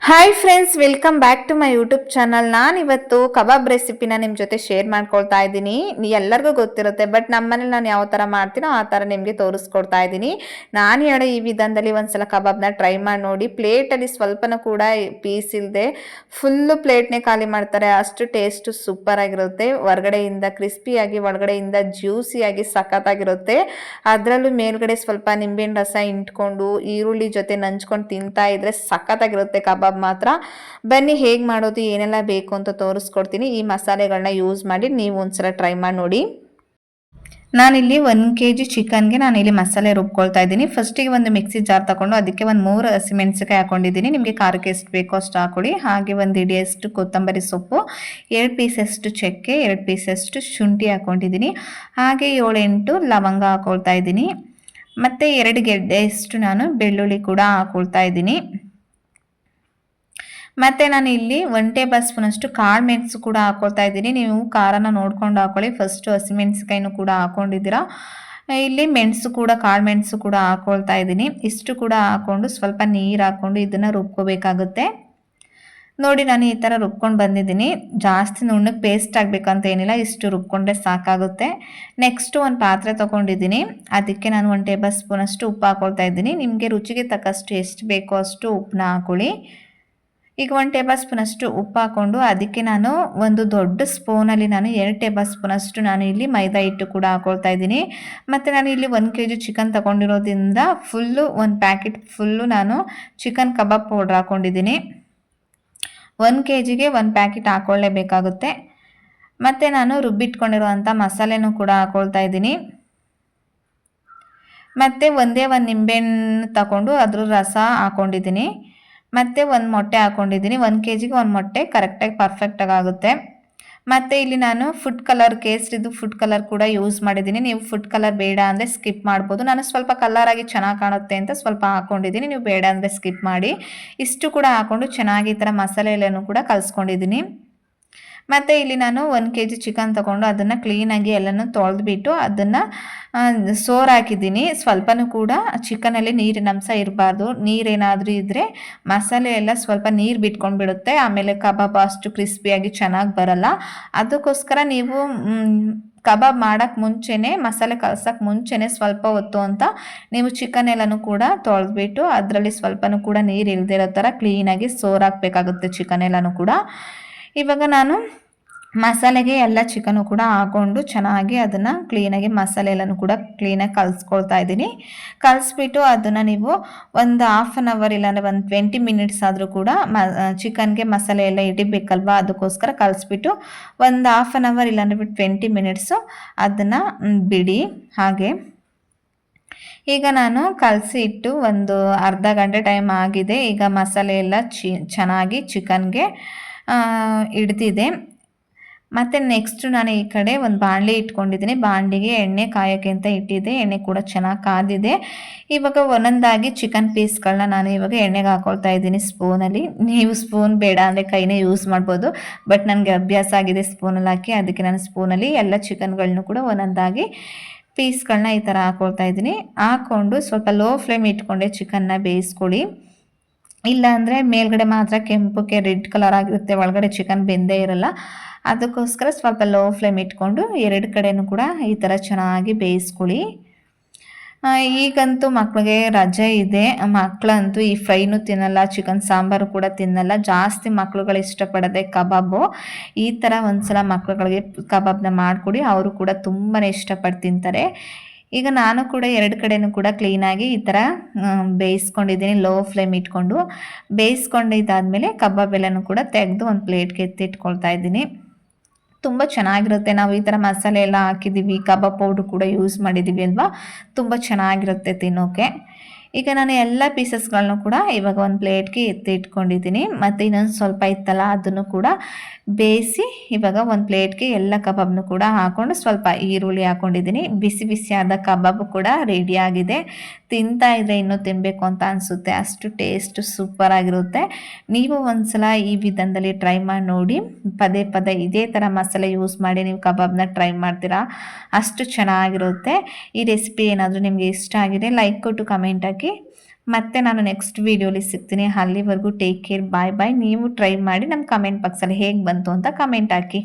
Hi friends, welcome back to my YouTube channel. ನಾನು ಇವತ್ತು ಕಬಾಬ್ ರೆಸಿಪಿನ ನಿಮ್ಮ ಜೊತೆ ಶೇರ್ ಮಾಡ್ಕೊಳ್ತಾ ಇದ್ದೀನಿ. ಎಲ್ಲರಿಗೂ ಗೊತ್ತಿರುತ್ತೆ, ಬಟ್ ನಮ್ಮನೇಲಿ ನಾನು ಯಾವ ಥರ ಮಾಡ್ತೀನೋ ಆ ಥರ ನಿಮಗೆ ತೋರಿಸ್ಕೊಡ್ತಾ ಇದ್ದೀನಿ. ನಾನು ಹೇಳೋ ಈ ವಿಧಾನದಲ್ಲಿ ಒಂದ್ಸಲ ಕಬಾಬ್ನ ಟ್ರೈ ಮಾಡಿ ನೋಡಿ. ಪ್ಲೇಟಲ್ಲಿ ಸ್ವಲ್ಪನೂ ಕೂಡ ಪೀಸ್ ಇಲ್ಲದೆ ಫುಲ್ಲು ಪ್ಲೇಟ್ನೇ ಖಾಲಿ ಮಾಡ್ತಾರೆ. ಅಷ್ಟು ಟೇಸ್ಟು ಸೂಪರ್ ಆಗಿರುತ್ತೆ. ಹೊರಗಡೆಯಿಂದ ಕ್ರಿಸ್ಪಿಯಾಗಿ, ಒಳಗಡೆಯಿಂದ ಜ್ಯೂಸಿಯಾಗಿ ಸಖತ್ತಾಗಿರುತ್ತೆ. ಅದರಲ್ಲೂ ಮೇಲ್ಗಡೆ ಸ್ವಲ್ಪ ನಿಂಬೆಹಣ್ಣು ರಸ ಇಂಟ್ಕೊಂಡು ಈರುಳ್ಳಿ ಜೊತೆ ನಂಚ್ಕೊಂಡು ತಿಂತಾ ಇದ್ರೆ ಸಖತ್ತಾಗಿರುತ್ತೆ ಕಬಾಬ್ ಮಾತ್ರ. ಬನ್ನಿ ಹೇಗೆ ಮಾಡೋದು, ಏನೆಲ್ಲ ಬೇಕು ಅಂತ ತೋರಿಸ್ಕೊಡ್ತೀನಿ. ಈ ಮಸಾಲೆಗಳನ್ನ ಯೂಸ್ ಮಾಡಿ ನೀವು ಒಂದ್ಸಲ ಟ್ರೈ ಮಾಡಿ ನೋಡಿ. ನಾನಿಲ್ಲಿ 1 kg ಚಿಕನ್ಗೆ ನಾನಿಲ್ಲಿ ಮಸಾಲೆ ರುಬ್ಕೊಳ್ತಾ ಇದ್ದೀನಿ. ಫಸ್ಟಿಗೆ ಒಂದು ಮಿಕ್ಸಿ ಜಾರ್ ತಗೊಂಡು ಅದಕ್ಕೆ ಒಂದು 3 ಹಸಿಮೆಣಸಿನಕಾಯಿ ಹಾಕೊಂಡಿದ್ದೀನಿ. ನಿಮಗೆ ಖಾರಕ್ಕೆ ಎಷ್ಟು ಬೇಕೋ ಅಷ್ಟು ಹಾಕೊಳ್ಳಿ. ಹಾಗೆ ಒಂದು ಹಿಡಿಯಷ್ಟು ಕೊತ್ತಂಬರಿ ಸೊಪ್ಪು, 2 ಪೀಸಷ್ಟು ಚಕ್ಕೆ, 2 ಪೀಸಷ್ಟು ಶುಂಠಿ ಹಾಕೊಂಡಿದ್ದೀನಿ. ಹಾಗೆ 7-8 ಲವಂಗ ಹಾಕೊಳ್ತಾ ಇದ್ದೀನಿ. ಮತ್ತು 2 ಗೆಡ್ಡೆಯಷ್ಟು ನಾನು ಬೆಳ್ಳುಳ್ಳಿ ಕೂಡ ಹಾಕೊಳ್ತಾ ಇದ್ದೀನಿ. ಮತ್ತು ನಾನು ಇಲ್ಲಿ 1 ಟೇಬಲ್ ಸ್ಪೂನಷ್ಟು ಕಾಳು ಮೆಣಸು ಕೂಡ ಹಾಕೊಳ್ತಾ ಇದ್ದೀನಿ. ನೀವು ಖಾರನ ನೋಡ್ಕೊಂಡು ಹಾಕೊಳ್ಳಿ. ಫಸ್ಟು ಹಸಿಮೆಣಸಿಕಾಯಿನೂ ಕೂಡ ಹಾಕೊಂಡಿದ್ದೀರಾ. ಇಲ್ಲಿ ಮೆಣಸು ಕೂಡ, ಕಾಳು ಮೆಣಸು ಕೂಡ ಹಾಕೊಳ್ತಾ ಇದ್ದೀನಿ. ಇಷ್ಟು ಕೂಡ ಹಾಕ್ಕೊಂಡು ಸ್ವಲ್ಪ ನೀರು ಹಾಕ್ಕೊಂಡು ಇದನ್ನು ರುಬ್ಕೋಬೇಕಾಗುತ್ತೆ. ನೋಡಿ, ನಾನು ಈ ಥರ ರುಬ್ಕೊಂಡು ಬಂದಿದ್ದೀನಿ. ಜಾಸ್ತಿ ನುಣ್ಣಗೆ ಪೇಸ್ಟ್ ಆಗಬೇಕಂತ ಏನಿಲ್ಲ, ಇಷ್ಟು ರುಬ್ಕೊಂಡ್ರೆ ಸಾಕಾಗುತ್ತೆ. ನೆಕ್ಸ್ಟು ಒಂದು ಪಾತ್ರೆ ತೊಗೊಂಡಿದ್ದೀನಿ. ಅದಕ್ಕೆ ನಾನು 1 ಟೇಬಲ್ ಸ್ಪೂನಷ್ಟು ಉಪ್ಪು ಹಾಕೊಳ್ತಾ ಇದ್ದೀನಿ. ನಿಮಗೆ ರುಚಿಗೆ ತಕ್ಕಷ್ಟು ಎಷ್ಟು ಬೇಕೋ ಅಷ್ಟು ಉಪ್ಪನ್ನ ಹಾಕೊಳ್ಳಿ. ಈಗ 1 ಟೇಬಲ್ ಸ್ಪೂನಷ್ಟು ಉಪ್ಪು ಹಾಕ್ಕೊಂಡು ಅದಕ್ಕೆ ನಾನು ಒಂದು ದೊಡ್ಡ ಸ್ಪೂನಲ್ಲಿ ನಾನು 2 ಟೇಬಲ್ ಸ್ಪೂನಷ್ಟು ನಾನು ಇಲ್ಲಿ ಮೈದಾ ಹಿಟ್ಟು ಕೂಡ ಹಾಕೊಳ್ತಾ ಇದ್ದೀನಿ. ಮತ್ತು ನಾನು ಇಲ್ಲಿ 1 kg ಚಿಕನ್ ತೊಗೊಂಡಿರೋದ್ರಿಂದ ಫುಲ್ಲು 1 ಪ್ಯಾಕೆಟ್ ಫುಲ್ಲು ನಾನು ಚಿಕನ್ ಕಬಾಬ್ ಪೌಡ್ರ್ ಹಾಕ್ಕೊಂಡಿದ್ದೀನಿ. 1 kgಗೆ 1 ಪ್ಯಾಕೆಟ್ ಹಾಕ್ಕೊಳ್ಳೇಬೇಕಾಗುತ್ತೆ. ಮತ್ತು ನಾನು ರುಬ್ಬಿಟ್ಕೊಂಡಿರುವಂಥ ಮಸಾಲೆನೂ ಕೂಡ ಹಾಕ್ಕೊಳ್ತಾ ಇದ್ದೀನಿ. ಮತ್ತು ಒಂದೇ ಒಂದು ನಿಂಬೆಹಣ್ಣು ತಗೊಂಡು ಅದ್ರ ರಸ ಹಾಕ್ಕೊಂಡಿದ್ದೀನಿ. ಮತ್ತು 1 ಮೊಟ್ಟೆ ಹಾಕ್ಕೊಂಡಿದ್ದೀನಿ. 1 kgಗೆ 1 ಮೊಟ್ಟೆ ಕರೆಕ್ಟಾಗಿ ಪರ್ಫೆಕ್ಟಾಗಿ ಆಗುತ್ತೆ. ಮತ್ತು ಇಲ್ಲಿ ನಾನು ಫುಡ್ ಕಲರ್, ಕೇಸರಿದು ಫುಡ್ ಕಲರ್ ಕೂಡ ಯೂಸ್ ಮಾಡಿದ್ದೀನಿ. ನೀವು ಫುಡ್ ಕಲರ್ ಬೇಡ ಅಂದರೆ ಸ್ಕಿಪ್ ಮಾಡ್ಬೋದು. ನಾನು ಸ್ವಲ್ಪ ಕಲರಾಗಿ ಚೆನ್ನಾಗಿ ಕಾಣುತ್ತೆ ಅಂತ ಸ್ವಲ್ಪ ಹಾಕ್ಕೊಂಡಿದ್ದೀನಿ. ನೀವು ಬೇಡ ಅಂದರೆ ಸ್ಕಿಪ್ ಮಾಡಿ. ಇಷ್ಟು ಕೂಡ ಹಾಕ್ಕೊಂಡು ಚೆನ್ನಾಗಿ ಈ ಥರ ಮಸಾಲೆ ಎಲ್ಲನೂ ಕೂಡ ಕಲಿಸ್ಕೊಂಡಿದ್ದೀನಿ. ಮತ್ತು ಇಲ್ಲಿ ನಾನು 1 kg ಚಿಕನ್ ತೊಗೊಂಡು ಅದನ್ನು ಕ್ಲೀನಾಗಿ ಎಲ್ಲನೂ ತೊಳೆದ್ಬಿಟ್ಟು ಅದನ್ನು ಸೋರ್ ಹಾಕಿದ್ದೀನಿ. ಸ್ವಲ್ಪನೂ ಕೂಡ ಚಿಕನಲ್ಲಿ ನೀರಿನ ಅಂಶ ಇರಬಾರ್ದು. ನೀರೇನಾದರೂ ಇದ್ದರೆ ಮಸಾಲೆ ಎಲ್ಲ ಸ್ವಲ್ಪ ನೀರು ಬಿಟ್ಕೊಂಡು ಬಿಡುತ್ತೆ. ಆಮೇಲೆ ಕಬಾಬ್ ಅಷ್ಟು ಕ್ರಿಸ್ಪಿಯಾಗಿ ಚೆನ್ನಾಗಿ ಬರಲ್ಲ. ಅದಕ್ಕೋಸ್ಕರ ನೀವು ಕಬಾಬ್ ಮಾಡೋಕ್ಕೆ ಮುಂಚೆನೇ, ಮಸಾಲೆ ಕಲಸೋಕ್ಕೆ ಮುಂಚೆನೇ ಸ್ವಲ್ಪ ಹೊತ್ತು ಅಂತ ನೀವು ಚಿಕನ್ ಎಲ್ಲನೂ ಕೂಡ ತೊಳೆದ್ಬಿಟ್ಟು ಅದರಲ್ಲಿ ಸ್ವಲ್ಪನೂ ಕೂಡ ನೀರು ಇಲ್ಲದಿರೋ ಥರ ಕ್ಲೀನಾಗಿ ಸೋರ್ ಹಾಕಬೇಕಾಗುತ್ತೆ ಚಿಕನ್ ಎಲ್ಲನೂ ಕೂಡ. ಇವಾಗ ನಾನು ಮಸಾಲೆಗೆ ಎಲ್ಲ ಚಿಕನು ಕೂಡ ಹಾಕ್ಕೊಂಡು ಚೆನ್ನಾಗಿ ಅದನ್ನು ಕ್ಲೀನಾಗಿ ಮಸಾಲೆ ಎಲ್ಲನೂ ಕೂಡ ಕ್ಲೀನಾಗಿ ಕಲಿಸ್ಕೊಳ್ತಾ ಇದ್ದೀನಿ. ಕಲಿಸ್ಬಿಟ್ಟು ಅದನ್ನು ನೀವು ಒಂದು 1/2 ಅವರ್ ಇಲ್ಲಾಂದರೆ ಒಂದು 20 ಮಿನಿಟ್ಸ್ ಆದರೂ ಕೂಡ ಚಿಕನ್ಗೆ ಮಸಾಲೆ ಎಲ್ಲ ಹಿಡಿಬೇಕಲ್ವ, ಅದಕ್ಕೋಸ್ಕರ ಕಲಿಸ್ಬಿಟ್ಟು ಒಂದು 1/2 ಅವರ್ ಇಲ್ಲಾಂದರೆ 20 ಮಿನಿಟ್ಸು ಅದನ್ನು ಬಿಡಿ. ಹಾಗೆ ಈಗ ನಾನು ಕಲಸಿ ಇಟ್ಟು ಒಂದು ಅರ್ಧ ಗಂಟೆ ಟೈಮ್ ಆಗಿದೆ. ಈಗ ಮಸಾಲೆ ಎಲ್ಲ ಚೆನ್ನಾಗಿ ಚಿಕನ್ಗೆ ಹಿಡ್ದಿದೆ. ಮತ್ತು ನೆಕ್ಸ್ಟು ನಾನು ಈ ಕಡೆ ಒಂದು ಬಾಣಲಿ ಇಟ್ಕೊಂಡಿದ್ದೀನಿ. ಬಾಣಲಿಗೆ ಎಣ್ಣೆ ಕಾಯೋಕ್ಕೆ ಅಂತ ಇಟ್ಟಿದ್ದೆ. ಎಣ್ಣೆ ಕೂಡ ಚೆನ್ನಾಗಿ ಕಾದಿದೆ. ಇವಾಗ ಒಂದೊಂದಾಗಿ ಚಿಕನ್ ಪೀಸ್ಗಳನ್ನ ನಾನು ಇವಾಗ ಎಣ್ಣೆಗೆ ಹಾಕ್ಕೊಳ್ತಾ ಇದ್ದೀನಿ ಸ್ಪೂನಲ್ಲಿ. ನೀವು ಸ್ಪೂನ್ ಬೇಡ ಅಂದರೆ ಕೈನೇ ಯೂಸ್ ಮಾಡ್ಬೋದು, ಬಟ್ ನನಗೆ ಅಭ್ಯಾಸ ಆಗಿದೆ ಸ್ಪೂನಲ್ಲಿ ಹಾಕಿ. ಅದಕ್ಕೆ ನಾನು ಸ್ಪೂನಲ್ಲಿ ಎಲ್ಲ ಚಿಕನ್ಗಳನ್ನೂ ಕೂಡ ಒಂದೊಂದಾಗಿ ಪೀಸ್ಗಳನ್ನ ಈ ಥರ ಹಾಕ್ಕೊಳ್ತಾ ಇದ್ದೀನಿ. ಹಾಕ್ಕೊಂಡು ಸ್ವಲ್ಪ ಲೋ ಫ್ಲೇಮ್ ಇಟ್ಕೊಂಡೆ ಚಿಕನ್ನ ಬೇಯಿಸ್ಕೊಳ್ಳಿ. ಇಲ್ಲ ಅಂದರೆ ಮೇಲ್ಗಡೆ ಮಾತ್ರ ಕೆಂಪಕ್ಕೆ ರೆಡ್ ಕಲರ್ ಆಗಿರುತ್ತೆ, ಒಳಗಡೆ ಚಿಕನ್ ಬೆಂದೇ ಇರಲ್ಲ. ಅದಕ್ಕೋಸ್ಕರ ಸ್ವಲ್ಪ ಲೋ ಫ್ಲೇಮ್ ಇಟ್ಕೊಂಡು 2 ಕಡೆನೂ ಕೂಡ ಈ ಥರ ಚೆನ್ನಾಗಿ ಬೇಯಿಸ್ಕೊಳ್ಳಿ. ಈಗಂತೂ ಮಕ್ಕಳಿಗೆ ರಜೆ ಇದೆ. ಮಕ್ಕಳಂತೂ ಈ ಫ್ರೈನೂ ತಿನ್ನಲ್ಲ, ಚಿಕನ್ ಸಾಂಬಾರು ಕೂಡ ತಿನ್ನಲ್ಲ. ಜಾಸ್ತಿ ಮಕ್ಕಳುಗಳು ಇಷ್ಟಪಡೋದೆ ಕಬಾಬು. ಈ ಥರ ಒಂದ್ಸಲ ಮಕ್ಕಳುಗಳಿಗೆ ಕಬಾಬ್ನ ಮಾಡಿಕೊಡಿ, ಅವರು ಕೂಡ ತುಂಬಾ ಇಷ್ಟಪಟ್ಟು ತಿಂತಾರೆ. ಈಗ ನಾನು ಕೂಡ 2 ಕಡೆನೂ ಕೂಡ ಕ್ಲೀನಾಗಿ ಈ ಥರ ಬೇಯಿಸ್ಕೊಂಡಿದ್ದೀನಿ. ಲೋ ಫ್ಲೇಮ್ ಇಟ್ಕೊಂಡು ಬೇಯಿಸ್ಕೊಂಡಿದ್ದಾದಮೇಲೆ ಕಬಾಬ್ ಎಲ್ಲನೂ ಕೂಡ ತೆಗೆದು ಒಂದು ಪ್ಲೇಟ್ಗೆ ಎತ್ತಿಟ್ಕೊಳ್ತಾ ಇದ್ದೀನಿ. ತುಂಬ ಚೆನ್ನಾಗಿರುತ್ತೆ. ನಾವು ಈ ಥರ ಮಸಾಲೆ ಎಲ್ಲ ಹಾಕಿದ್ದೀವಿ, ಕಬಾಬ್ ಪೌಡ್ರ್ ಕೂಡ ಯೂಸ್ ಮಾಡಿದ್ದೀವಿ ಅಲ್ವಾ, ತುಂಬ ಚೆನ್ನಾಗಿರುತ್ತೆ ತಿನ್ನೋಕ್ಕೆ. ಈಗ ನಾನು ಎಲ್ಲ ಪೀಸಸ್ಗಳನ್ನೂ ಕೂಡ ಇವಾಗ ಒಂದು ಪ್ಲೇಟ್ಗೆ ಎತ್ತಿ ಇಟ್ಕೊಂಡಿದ್ದೀನಿ. ಮತ್ತು ಇನ್ನೊಂದು ಸ್ವಲ್ಪ ಇತ್ತಲ್ಲ ಅದನ್ನು ಕೂಡ ಬೇಯಿಸಿ ಇವಾಗ ಒಂದು ಪ್ಲೇಟ್ಗೆ ಎಲ್ಲ ಕಬಾಬ್ನು ಕೂಡ ಹಾಕ್ಕೊಂಡು ಸ್ವಲ್ಪ ಈರುಳ್ಳಿ ಹಾಕ್ಕೊಂಡಿದ್ದೀನಿ. ಬಿಸಿ ಬಿಸಿಯಾದ ಕಬಾಬ್ ಕೂಡ ರೆಡಿಯಾಗಿದೆ. ತಿಂತಾ ಇದ್ದರೆ ಇನ್ನೂ ತಿನ್ನಬೇಕು ಅಂತ ಅನಿಸುತ್ತೆ, ಅಷ್ಟು ಟೇಸ್ಟ್ ಸೂಪರ್ ಆಗಿರುತ್ತೆ. ನೀವು ಒಂದ್ಸಲ ಈ ವಿಧಾನದಲ್ಲಿ ಟ್ರೈ ಮಾಡಿ ನೋಡಿ. ಪದೇ ಪದೇ ಇದೇ ಥರ ಮಸಾಲೆ ಯೂಸ್ ಮಾಡಿ ನೀವು ಕಬಾಬ್ನ ಟ್ರೈ ಮಾಡ್ತೀರಾ, ಅಷ್ಟು ಚೆನ್ನಾಗಿರುತ್ತೆ. ಈ ರೆಸಿಪಿ ಏನಾದರೂ ನಿಮಗೆ ಇಷ್ಟ ಆಗಿದೆ ಲೈಕ್ ಕೊಟ್ಟು ಕಮೆಂಟ್ ಹಾಕಿ. ಮತ್ತೆ ನಾನು ನೆಕ್ಸ್ಟ್ ವೀಡಿಯೋಲಿ ಸಿಗ್ತೀನಿ. ಅಲ್ಲಿವರೆಗೂ ಟೇಕ್ ಕೇರ್, ಬಾಯ್ ಬಾಯ್. ನೀವು ಟ್ರೈ ಮಾಡಿ ನಮ್ಮ ಕಮೆಂಟ್ ಬಾಕ್ಸಲ್ಲಿ ಹೇಗೆ ಬಂತು ಅಂತ ಕಮೆಂಟ್ ಹಾಕಿ.